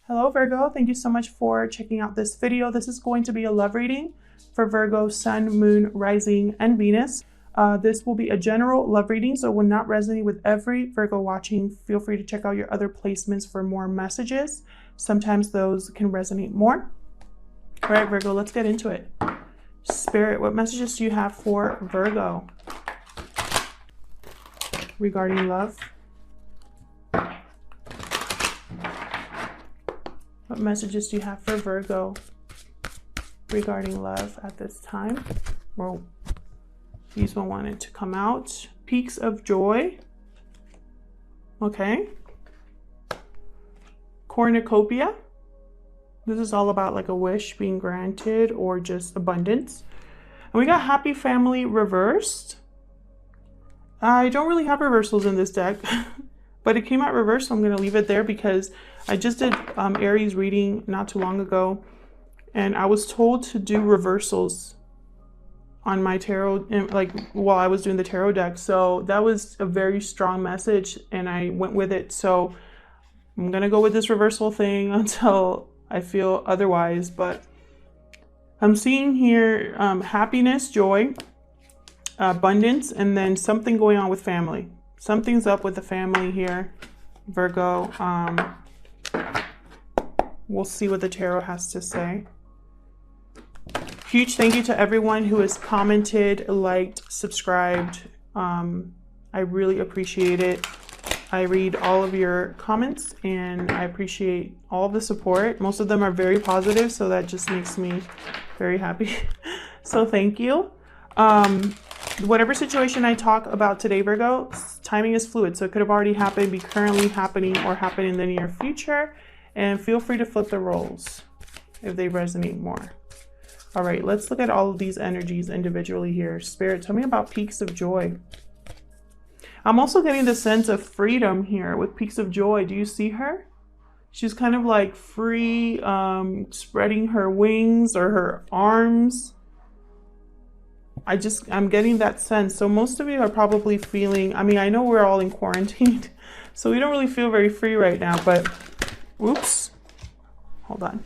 Hello Virgo, thank you so much for checking out this video. This is going to be a love reading for Virgo, Sun, Moon, Rising, and Venus. This will be a general love reading, so it will not resonate with every Virgo watching. Feel free to check out your other placements for more messages. Sometimes those can resonate more. All right, Virgo, let's get into it. Spirit, what messages do you have for Virgo regarding love? What messages do you have for Virgo regarding love at this time? Well, these one wanted to come out. Peaks of joy. Okay. Cornucopia. This is all about like a wish being granted or just abundance. And we got happy family reversed. I don't really have reversals in this deck, but it came out reversed, so I'm going to leave it there because I just did Aries reading not too long ago, and I was told to do reversals on my tarot, like while I was doing the tarot deck. So that was a very strong message, and I went with it. So I'm going to go with this reversal thing until I feel otherwise. But I'm seeing here happiness, joy, abundance, and then something going on with family. Something's up with the family here, Virgo. We'll see what the tarot has to say. Huge thank you to everyone who has commented, liked, subscribed. I really appreciate it. I read all of your comments and I appreciate all the support. Most of them are very positive, so that just makes me very happy. So thank you. Whatever situation I talk about today, Virgo, timing is fluid. So it could have already happened, be currently happening, or happen in the near future. And feel free to flip the roles if they resonate more. All right, let's look at all of these energies individually here. Spirit, tell me about peaks of joy. I'm also getting the sense of freedom here with peaks of joy. Do you see her? She's kind of like free, spreading her wings or her arms. I'm getting that sense. So most of you are probably feeling, I mean, I know we're all in quarantine, so we don't really feel very free right now, but oops, hold on.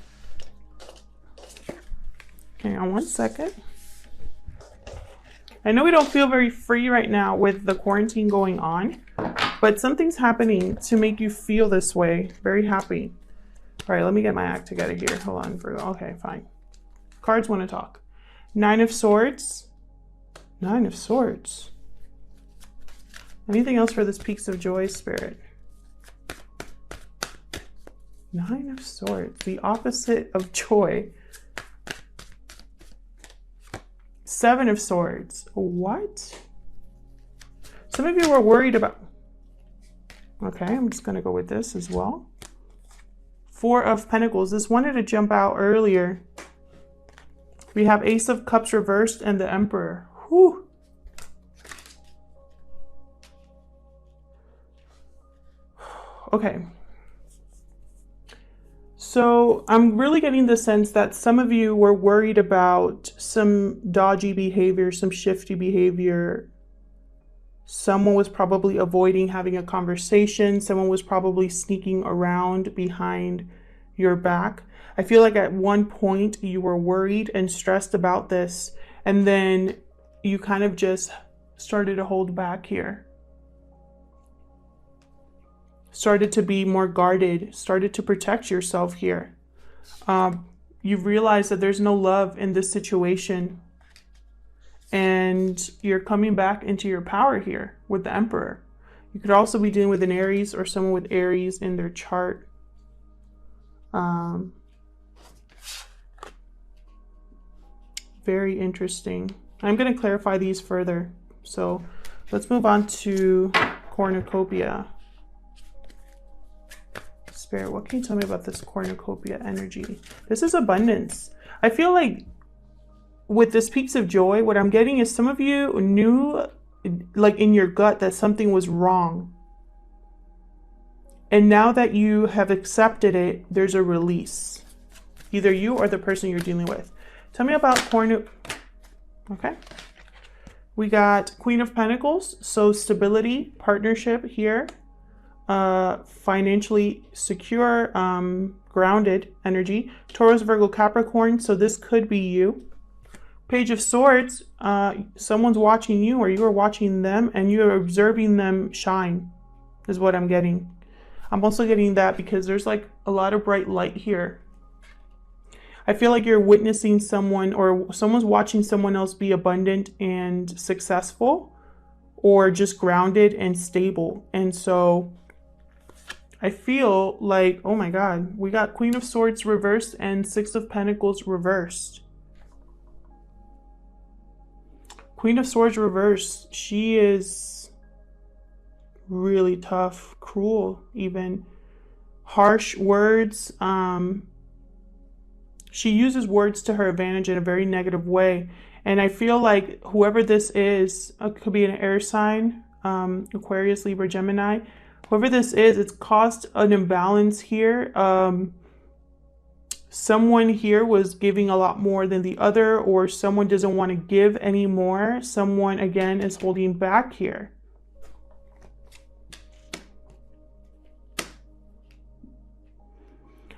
Hang on one second. I know we don't feel very free right now with the quarantine going on, but something's happening to make you feel this way. Very happy. All right, let me get my act together here. Hold on, Virgo. Okay, fine. Cards want to talk. Nine of Swords. Nine of Swords. Anything else for this peaks of joy, Spirit? Nine of Swords, the opposite of joy. Seven of Swords. What? Some of you were worried about... Okay, I'm just going to go with this as well. Four of Pentacles. This wanted to jump out earlier. We have Ace of Cups reversed and the Emperor. Whew. Okay. So I'm really getting the sense that some of you were worried about some dodgy behavior, some shifty behavior. Someone was probably avoiding having a conversation. Someone was probably sneaking around behind your back. I feel like at one point you were worried and stressed about this, and then you kind of just started to hold back here. Started to be more guarded, started to protect yourself here. You've realized that there's no love in this situation, and you're coming back into your power here with the Emperor. You could also be dealing with an Aries or someone with Aries in their chart. Very interesting. I'm going to clarify these further. So let's move on to Cornucopia. Spirit, what can you tell me about this Cornucopia energy? This is abundance. I feel like with this peaks of joy, what I'm getting is some of you knew, like in your gut, that something was wrong. And now that you have accepted it, there's a release. Either you or the person you're dealing with. Tell me about Okay. We got Queen of Pentacles, so stability, partnership here. financially secure, grounded energy. Taurus, Virgo, Capricorn. So this could be you. Page of Swords. Someone's watching you, or you are watching them, and you are observing them shine, is what I'm getting. I'm also getting that because there's like a lot of bright light here. I feel like you're witnessing someone, or someone's watching someone else be abundant and successful, or just grounded and stable. And so I feel like, oh my God, we got Queen of Swords reversed and Six of Pentacles reversed. Queen of Swords reversed. She is really tough, cruel, even harsh words. She uses words to her advantage in a very negative way. And I feel like whoever this is, could be an air sign, Aquarius, Libra, Gemini. Whoever this is, it's caused an imbalance here. Someone here was giving a lot more than the other, or someone doesn't want to give anymore. Someone, again, is holding back here.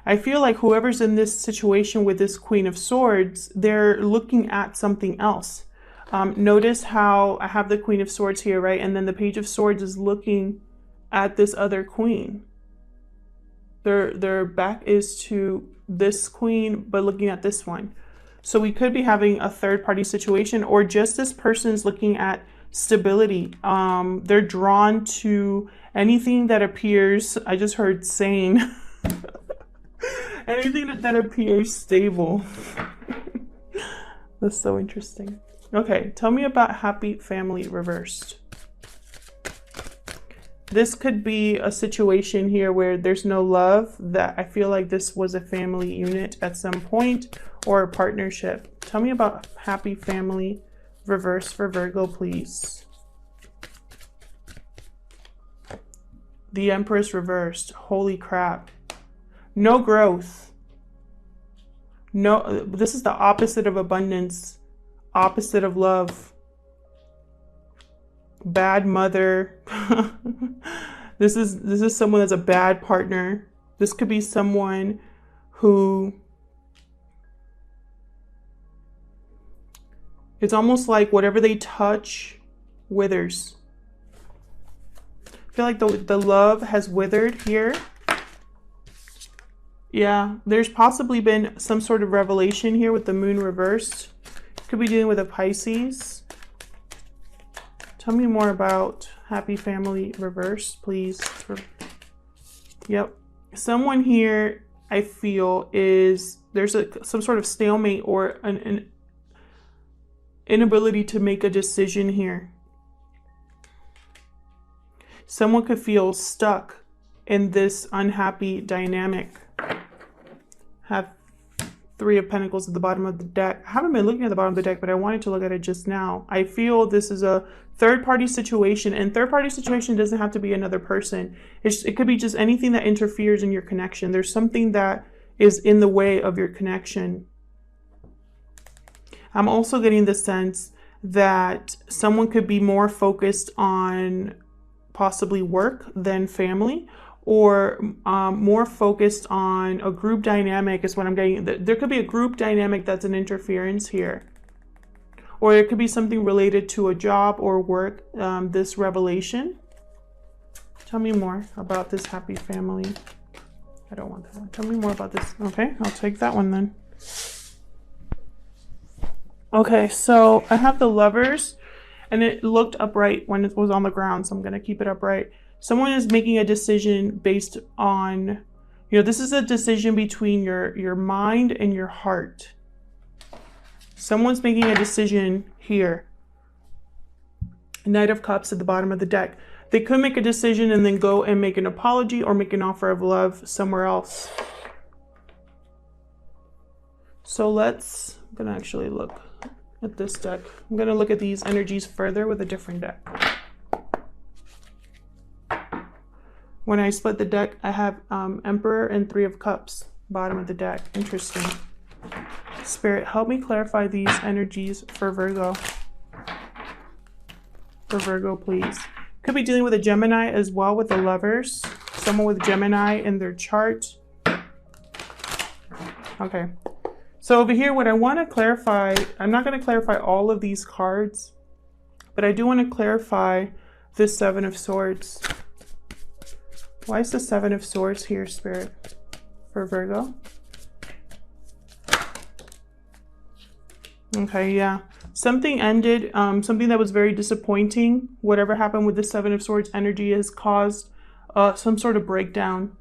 I feel like whoever's in this situation with this Queen of Swords, they're looking at something else. Notice how I have the Queen of Swords here, right? And then the Page of Swords is looking at this other queen. Their back is to this queen, but looking at this one. So we could be having a third-party situation, or just this person's looking at stability. They're drawn to anything that appears, I just heard sane. Anything that appears stable. That's so interesting. Okay, tell me about happy family reversed. This could be a situation here where there's no love. That I feel like this was a family unit at some point, or a partnership. Tell me about happy family reversed for Virgo, please. The Empress reversed. Holy crap. No growth. No, this is the opposite of abundance, opposite of love. Bad mother. This is someone that's a bad partner. This could be someone who, it's almost like whatever they touch withers. I feel like the love has withered here. Yeah, there's possibly been some sort of revelation here with the moon reversed. Could be dealing with a Pisces. Tell me more about happy family reversed, please. Yep. Someone here, I feel, is there's some sort of stalemate, or an inability to make a decision here. Someone could feel stuck in this unhappy dynamic. Have Three of Pentacles at the bottom of the deck. I haven't been looking at the bottom of the deck, but I wanted to look at it just now. I feel this is a third-party situation, and third-party situation doesn't have to be another person. It could be just anything that interferes in your connection. There's something that is in the way of your connection. I'm also getting the sense that someone could be more focused on possibly work than family, or more focused on a group dynamic is what I'm getting. There could be a group dynamic that's an interference here. Or it could be something related to a job or work, this revelation. Tell me more about this happy family. I don't want that one. Tell me more about this. Okay, I'll take that one then. Okay, so I have the Lovers, and it looked upright when it was on the ground, so I'm going to keep it upright. Someone is making a decision based on, this is a decision between your mind and your heart. Someone's making a decision here. Knight of Cups at the bottom of the deck. They could make a decision and then go and make an apology or make an offer of love somewhere else. So I'm going to actually look at this deck. I'm going to look at these energies further with a different deck. When I split the deck, I have Emperor and Three of Cups, bottom of the deck. Interesting. Spirit, help me clarify these energies for Virgo. For Virgo, please. Could be dealing with a Gemini as well with the Lovers. someone with Gemini in their chart. Okay. So over here, what I want to clarify, I'm not going to clarify all of these cards, but I do want to clarify this Seven of Swords. Why is the Seven of Swords here, Spirit, for Virgo? Okay, yeah. Something ended, something that was very disappointing. Whatever happened with the Seven of Swords energy has caused some sort of breakdown.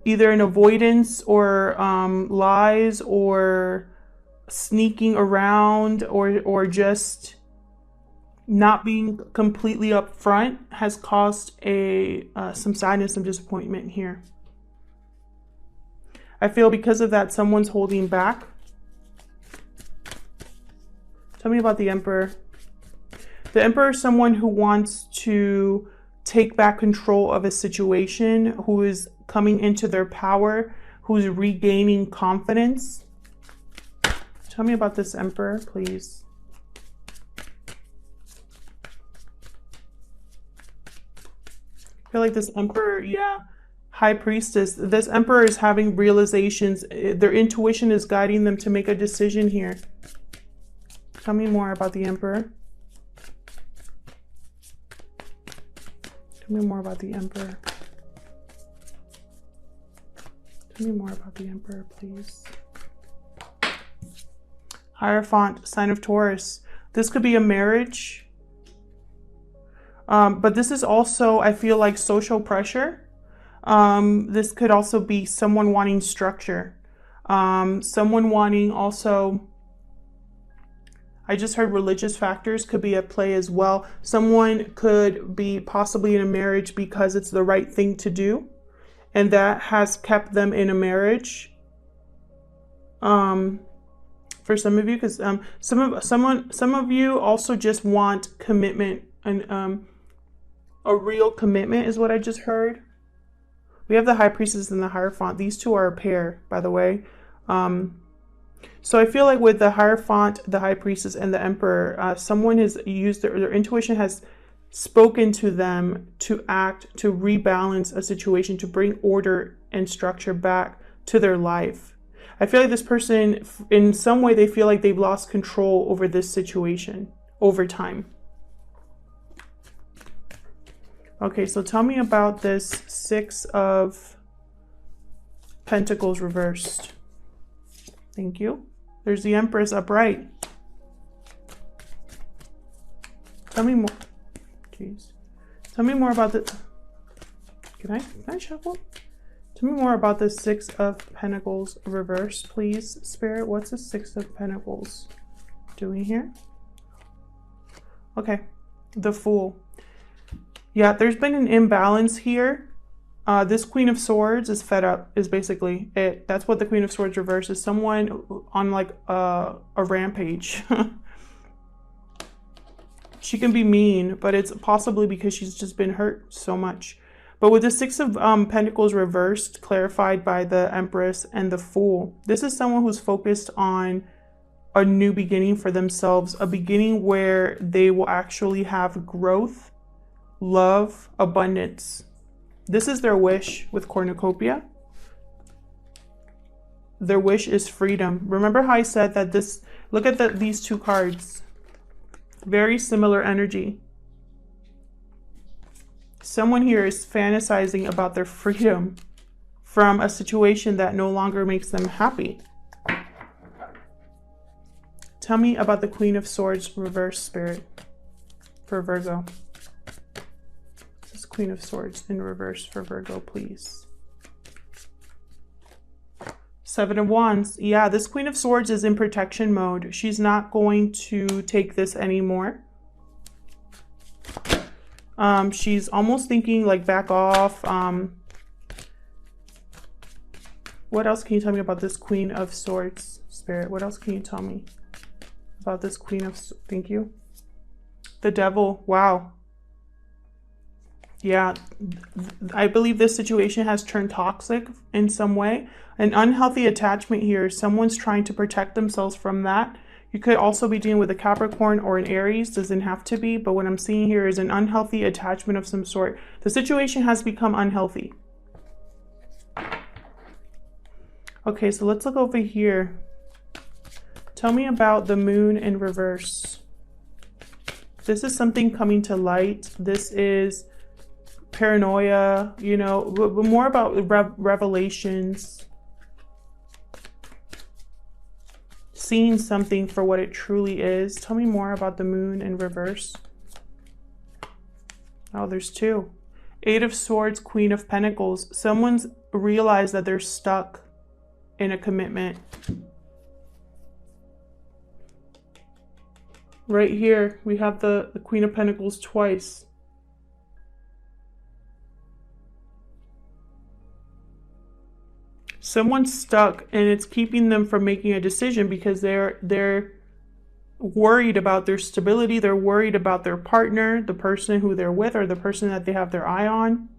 Either an avoidance or lies or sneaking around or just not being completely upfront has caused some sadness, some disappointment here. I feel because of that, someone's holding back. Tell me about the Emperor. The Emperor is someone who wants to take back control of a situation, who is coming into their power, who's regaining confidence. Tell me about this Emperor, please. I feel like this Emperor, yeah, High Priestess. This Emperor is having realizations. Their intuition is guiding them to make a decision here. Tell me more about the Emperor. Tell me more about the Emperor. Tell me more about the Emperor, please. Hierophant, sign of Taurus. This could be a marriage. But this is also, I feel like, social pressure. This could also be someone wanting structure. Someone wanting also... I just heard religious factors could be at play as well. Someone could be possibly in a marriage because it's the right thing to do, and that has kept them in a marriage. For some of you, because some of you also just want commitment, and a real commitment is what I just heard. We have the High Priestess and the Hierophant. These two are a pair, by the way. So I feel like with the Hierophant, the High Priestess, and the Emperor, someone has used their intuition has spoken to them to act, to rebalance a situation, to bring order and structure back to their life. I feel like this person, in some way, they feel like they've lost control over this situation over time. Okay, so tell me about this Six of Pentacles reversed. Thank you. There's the Empress upright. Tell me more. Jeez. Tell me more about the... Can I shuffle? Tell me more about the Six of Pentacles reversed, please, Spirit. What's the Six of Pentacles doing here? Okay. The Fool. Yeah, there's been an imbalance here. This Queen of Swords is fed up, is basically it. That's what the Queen of Swords reverse is. Someone on like a rampage. She can be mean, but it's possibly because she's just been hurt so much. But with the Six of Pentacles reversed, clarified by the Empress and the Fool, this is someone who's focused on a new beginning for themselves, a beginning where they will actually have growth, love, abundance. This is their wish with cornucopia. Their wish is freedom. Remember how I said that this, look at these two cards. Very similar energy. Someone here is fantasizing about their freedom from a situation that no longer makes them happy. Tell me about the Queen of Swords reverse, Spirit, for Virgo. Queen of Swords in reverse for Virgo, please. Seven of Wands. Yeah, this Queen of Swords is in protection mode. She's not going to take this anymore. She's almost thinking like back off. What else can you tell me about this Queen of Swords, Spirit? What else can you tell me about this Queen of... Thank you. The Devil. Wow. Yeah, I believe this situation has turned toxic in some way. An unhealthy attachment here. Someone's trying to protect themselves from that. You could also be dealing with a Capricorn or an Aries. Doesn't have to be, but what I'm seeing here is an unhealthy attachment of some sort. The situation has become unhealthy. Okay, so let's look over here. Tell me about the moon in reverse. This is something coming to light. This is paranoia, you know, but more about revelations. Seeing something for what it truly is. Tell me more about the moon in reverse. Oh, there's two. Eight of Swords, Queen of Pentacles. Someone's realized that they're stuck in a commitment. Right here, we have the Queen of Pentacles twice. Someone's stuck and it's keeping them from making a decision because they're worried about their stability. They're worried about their partner, the person who they're with, or the person that they have their eye on.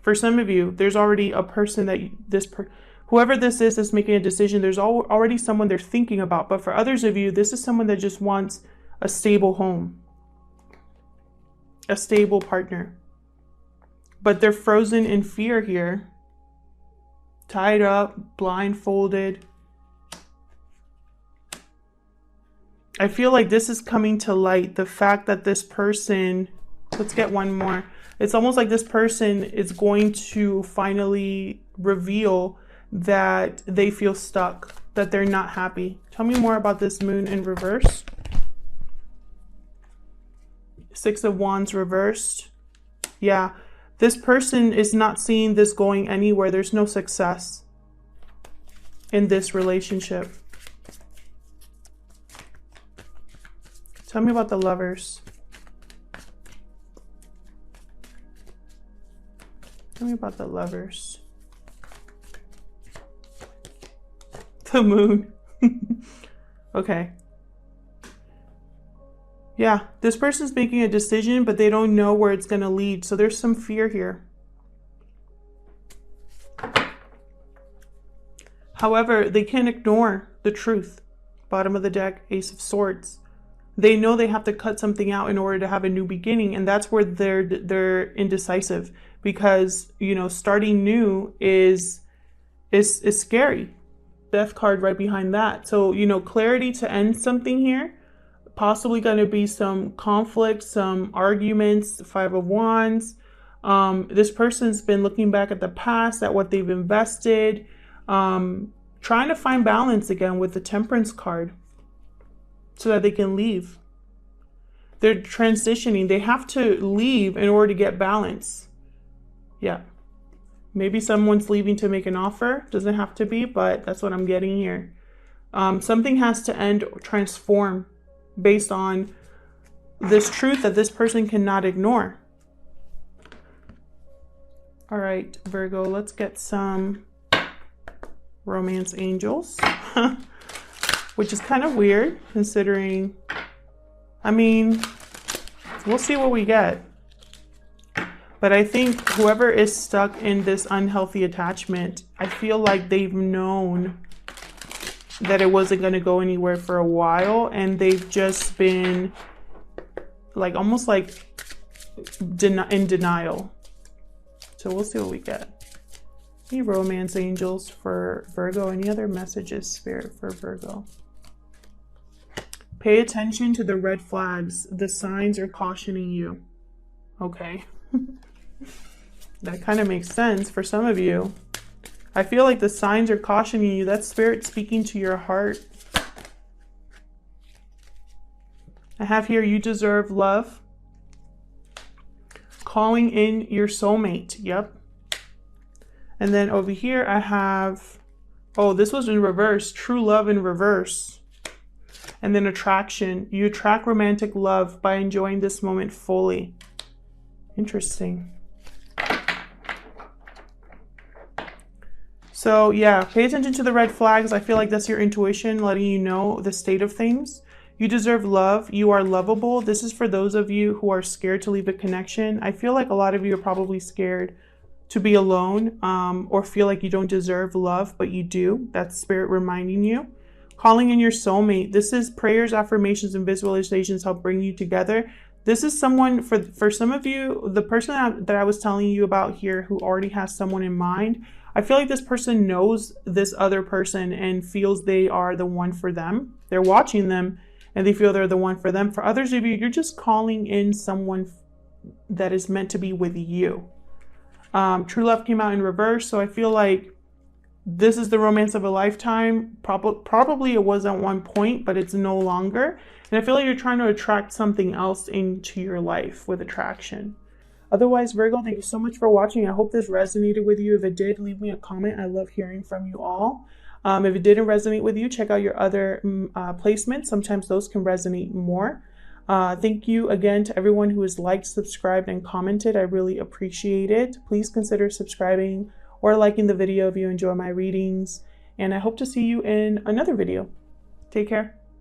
For some of you, there's already a person that whoever this is making a decision. There's already someone they're thinking about. But for others of you, this is someone that just wants a stable home, a stable partner. But they're frozen in fear here. Tied up, blindfolded. I feel like this is coming to light. The fact that this person, let's get one more. It's almost like this person is going to finally reveal that they feel stuck, that they're not happy. Tell me more about this moon in reverse. Six of Wands reversed. Yeah. This person is not seeing this going anywhere. There's no success in this relationship. Tell me about the Lovers. Tell me about the Lovers. The Moon. Okay. Yeah, this person's making a decision, but they don't know where it's going to lead. So there's some fear here. However, they can't ignore the truth. Bottom of the deck, Ace of Swords. They know they have to cut something out in order to have a new beginning. And that's where they're indecisive. Because, you know, starting new is scary. Death card right behind that. So, you know, clarity to end something here. Possibly going to be some conflict, some arguments. Five of Wands. This person's been looking back at the past, at what they've invested, trying to find balance again with the Temperance card so that they can leave. They're transitioning. They have to leave in order to get balance. Yeah. Maybe someone's leaving to make an offer. Doesn't have to be, but that's what I'm getting here. Something has to end or transform based on this truth that this person cannot ignore. All right, Virgo, let's get some romance angels, which is kind of weird considering, I mean, we'll see what we get. But I think whoever is stuck in this unhealthy attachment, I feel like they've known that it wasn't going to go anywhere for a while, and they've just been like almost like in denial. So we'll see what we get. Any romance angels for Virgo? Any other messages, Spirit, for Virgo? Pay attention to the red flags. The signs are cautioning you. Okay. That kind of makes sense for some of you. I feel like the signs are cautioning you. That's Spirit speaking to your heart. I have here, you deserve love. Calling in your soulmate. Yep. And then over here I have, oh, this was in reverse. True love in reverse. And then attraction. You attract romantic love by enjoying this moment fully. Interesting. So yeah, pay attention to the red flags. I feel like that's your intuition letting you know the state of things. You deserve love. You are lovable. This is for those of you who are scared to leave a connection. I feel like a lot of you are probably scared to be alone, or feel like you don't deserve love, but you do. That's Spirit reminding you. calling in your soulmate. This is prayers, affirmations, and visualizations help bring you together. This is someone, for some of you, the person that I was telling you about here who already has someone in mind, I feel like this person knows this other person and feels they are the one for them. They're watching them and they feel they're the one for them. For others of you, you're just calling in someone that is meant to be with you. True love came out in reverse, so I feel like this is the romance of a lifetime. Probably it was at one point, but it's no longer. And I feel like you're trying to attract something else into your life with attraction. Otherwise, Virgo, thank you so much for watching. I hope this resonated with you. If it did, leave me a comment. I love hearing from you all. If it didn't resonate with you, check out your other placements. Sometimes those can resonate more. Thank you again to everyone who has liked, subscribed, and commented. I really appreciate it. Please consider subscribing or liking the video if you enjoy my readings. And I hope to see you in another video. Take care.